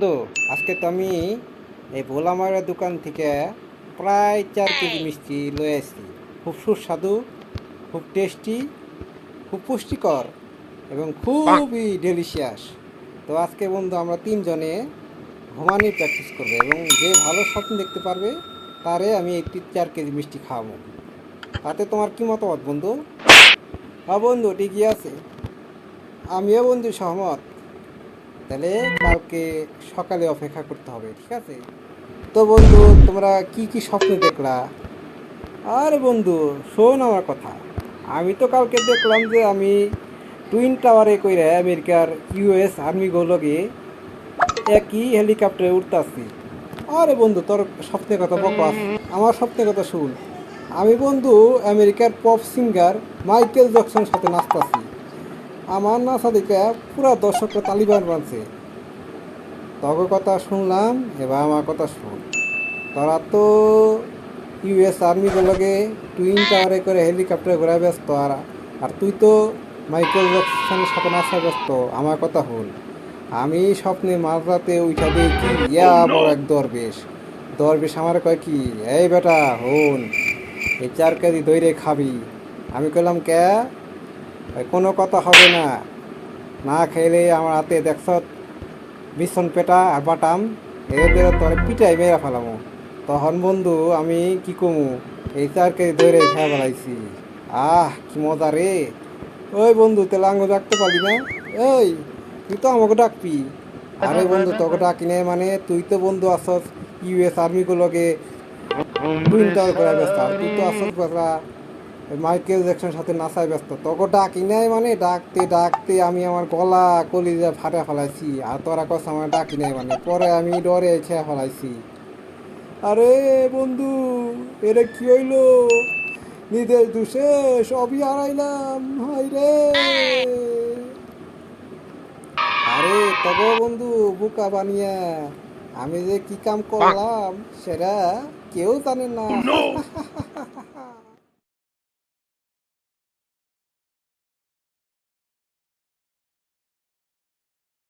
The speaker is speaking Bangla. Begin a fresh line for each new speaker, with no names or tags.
বন্ধু, আজকে তো আমি এই ভোলামারের দোকান থেকে প্রায় 4 কেজি মিষ্টি লয়ে আসছি। খুব সুস্বাদু, খুব টেস্টি, খুব পুষ্টিকর এবং খুবই ডেলিশিয়াস। তো আজকে বন্ধু আমরা তিনজনে ঘুমানি প্র্যাকটিস করবো এবং যে ভালো স্বপ্ন দেখতে পারবে তারে আমি এই 4 কেজি মিষ্টি খাওয়াবো। তাতে তোমার কি মতামত বন্ধু? হ্যাঁ বন্ধু, ঠিকই আছে, আমিও বন্ধু সহমত। তাহলে কালকে সকালে অপেক্ষা করতে হবে, ঠিক আছে? তো বন্ধু, তোমরা কি কি স্বপ্ন দেখলা? আরে বন্ধু, শোন আমার কথা। আমি তো কালকে দেখলাম যে আমি টুইন টাওয়ারে কইরা আমেরিকার ইউএস আর্মি গুলোকে একই হেলিকপ্টারে উঠতাছি। আরে বন্ধু, তোর স্বপ্নের কথা বকবাস, আমার স্বপ্নের কথা শুন। আমি বন্ধু আমেরিকার পপ সিঙ্গার মাইকেল জ্যাকসনের সাথে নাচতাছি। আমার নাচা দেখে পুরা দর্শকরা তালিবান বানছে। তোর কথা শুনলাম, এবার আমার কথা শুন। তোরা তো ইউএস আর্মিগুলোকে টুইন টাওয়ারে করে হেলিকপ্টারে ঘোরা ব্যস্ত, আর আর তুই তো মাইকেল জ্যাকসনের সাথে নাচা ব্যস্ত। আমার কথা হল, আমি স্বপ্নে মাঝরাতে উঠা দিয়ে কি বড় এক দরবেশ। দরবেশ আমার কয় কি, এই বেটা হন, এই 4 কেজি দইরে খাবি। আমি কইলাম কে? কোনো কথা হবে না, না খেলে আমার হাতে দেখছ বিছন পেটা আর বাটাম, এদের তোরে পিটাই মেরা ফেলামো। তখন বন্ধু আমি কি কমু, এই 4 কেজি ধরে খেয়ে বেড়াইছি। কি মজা রে! ওই বন্ধু, তেলে আঙুল ডাকতে পারলি না? এই, তুই তো আমাকে ডাকবি। আরে বন্ধু, তোকে ডাকি নাই মানে তুই তো বন্ধু আসস ইউএস আর্মিগুলোকে টুইন টাওয়ার করে ব্যস্ত, আর তুই তো আসস বেটা মাইকেল জ্যাকসনের সাথে নাচায় ব্যস্ত। তোকে ডাকি নাই মানে ডাকতে ডাকতে আমি আমার গলা কলিজা ফাটা ফেলাইছি, আর তোরা কস আমার ডাকি নাই মানে পরে আমি ডরে খেয়ে ফেলাইছি। আরে বন্ধু, এটা কি হইলো? নিজের দুষে সবই হারাইলাম, হাই রে! আরে তবে বন্ধু, বোকা বানিয়া আমি যে কি কাম করলাম সেটা কেউ জানে না।